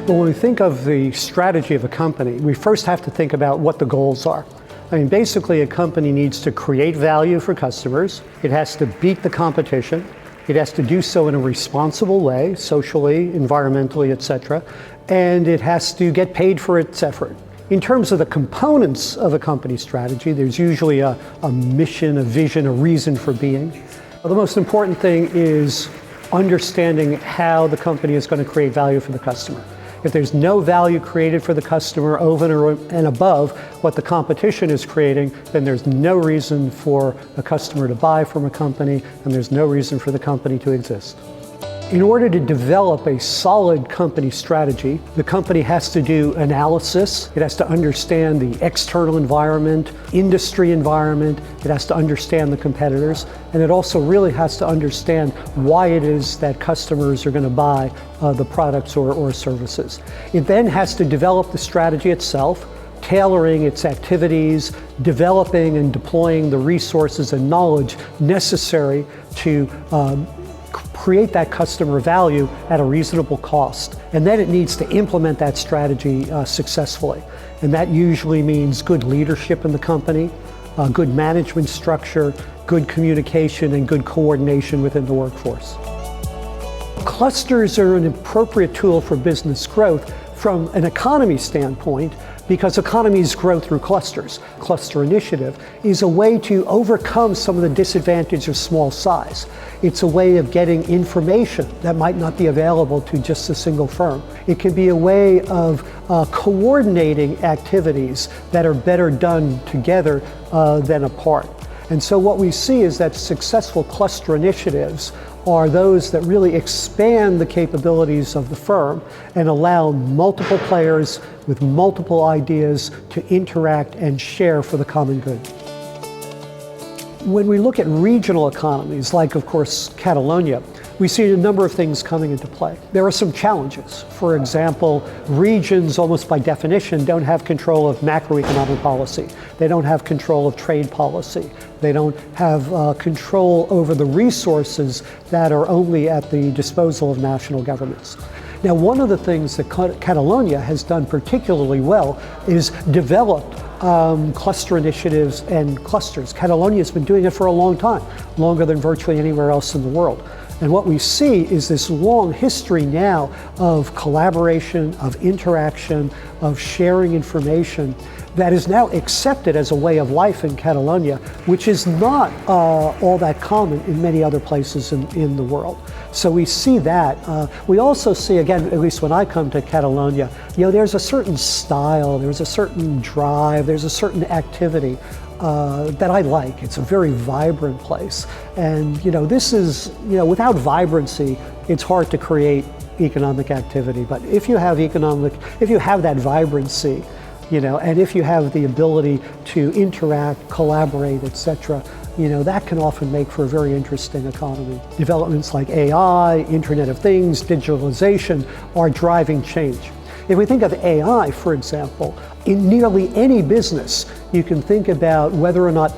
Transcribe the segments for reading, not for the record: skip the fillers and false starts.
Well, when we think of the strategy of a company, we first have to think about what the goals are. I mean, basically a company needs to create value for customers. It has to beat the competition. It has to do so in a responsible way, socially, environmentally, etc. And it has to get paid for its effort. In terms of the components of a company strategy, there's usually a mission, a vision, a reason for being. The most important thing is understanding how the company is going to create value for the customer. If there's no value created for the customer over and above what the competition is creating, then there's no reason for a customer to buy from a company, and there's no reason for the company to exist. In order to develop a solid company strategy, the company has to do analysis. It has to understand the external environment, industry environment. It has to understand the competitors. And it also really has to understand why it is that customers are going to buy the products or services. It then has to develop the strategy itself, tailoring its activities, developing and deploying the resources and knowledge necessary to create that customer value at a reasonable cost. And then it needs to implement that strategy successfully. And that usually means good leadership in the company, good management structure, good communication, and good coordination within the workforce. Clusters are an appropriate tool for business growth from an economy standpoint, because economies grow through clusters. Cluster initiative is a way to overcome some of the disadvantage of small size. It's a way of getting information that might not be available to just a single firm. It can be a way of coordinating activities that are better done together than apart. And so what we see is that successful cluster initiatives are those that really expand the capabilities of the firm and allow multiple players with multiple ideas to interact and share for the common good. When we look at regional economies, like of course Catalonia, we see a number of things coming into play. There are some challenges. For example, regions almost by definition don't have control of macroeconomic policy. They don't have control of trade policy. They don't have control over the resources that are only at the disposal of national governments. Now, one of the things that Catalonia has done particularly well is developed cluster initiatives and clusters. Catalonia has been doing it for a long time, longer than virtually anywhere else in the world. And what we see is this long history now of collaboration, of interaction, of sharing information that is now accepted as a way of life in Catalonia, which is not all that common in many other places in the world. So we see that. We also see, again, at least when I come to Catalonia, there's a certain style, there's a certain drive, there's a certain activity that I like. It's a very vibrant place. And this is, without vibrancy, it's hard to create economic activity. But if you have that vibrancy, and if you have the ability to interact, collaborate, etc., that can often make for a very interesting economy. Developments like AI, Internet of Things, digitalization are driving change. If we think of AI, for example, in nearly any business, you can think about whether or not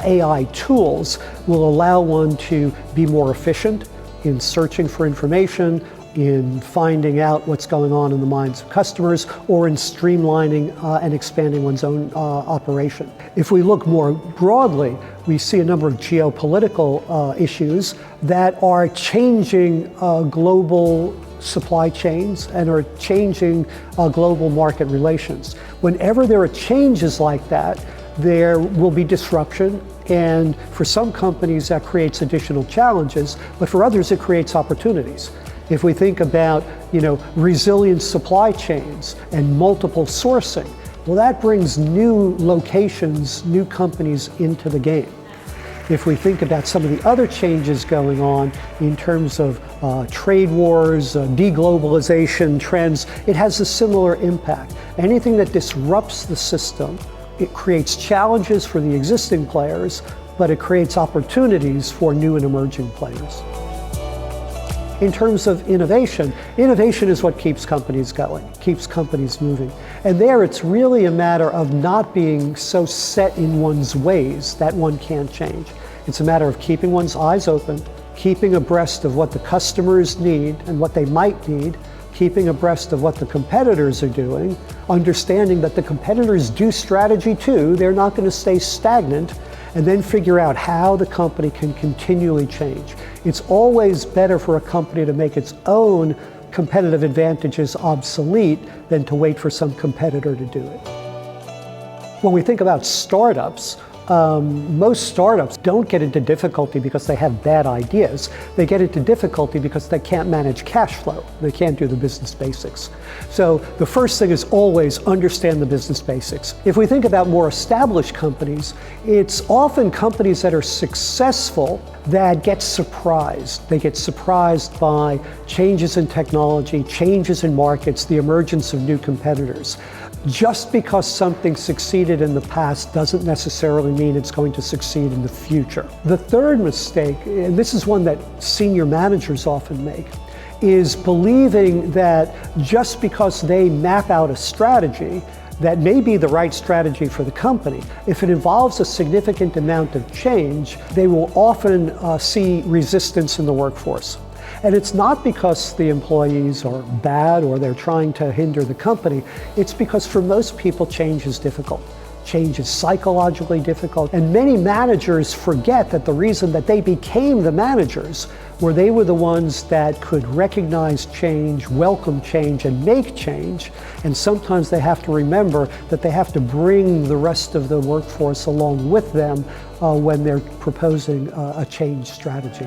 AI tools will allow one to be more efficient in searching for information, in finding out what's going on in the minds of customers, or in streamlining and expanding one's own operation. If we look more broadly, we see a number of geopolitical issues that are changing global supply chains and are changing global market relations. Whenever there are changes like that, there will be disruption, and for some companies that creates additional challenges, but for others it creates opportunities. If we think about, resilient supply chains and multiple sourcing, well, that brings new locations, new companies into the game. If we think about some of the other changes going on in terms of trade wars, deglobalization trends, it has a similar impact. Anything that disrupts the system, it creates challenges for the existing players, but it creates opportunities for new and emerging players. In terms of innovation is what keeps companies going, keeps companies moving. And there it's really a matter of not being so set in one's ways that one can't change. It's a matter of keeping one's eyes open, keeping abreast of what the customers need and what they might need, keeping abreast of what the competitors are doing, understanding that the competitors do strategy too, they're not going to stay stagnant, and then figure out how the company can continually change. It's always better for a company to make its own competitive advantages obsolete than to wait for some competitor to do it. When we think about startups, most startups don't get into difficulty because they have bad ideas. They get into difficulty because they can't manage cash flow. They can't do the business basics. So the first thing is always understand the business basics. If we think about more established companies, it's often companies that are successful that get surprised. They get surprised by changes in technology, changes in markets, the emergence of new competitors. Just because something succeeded in the past doesn't necessarily mean it's going to succeed in the future. The third mistake, and this is one that senior managers often make, is believing that just because they map out a strategy that may be the right strategy for the company, if it involves a significant amount of change, they will often see resistance in the workforce. And it's not because the employees are bad or they're trying to hinder the company. It's because for most people, change is difficult. Change is psychologically difficult. And many managers forget that the reason that they became the managers were they were the ones that could recognize change, welcome change, and make change. And sometimes they have to remember that they have to bring the rest of the workforce along with them when they're proposing a change strategy.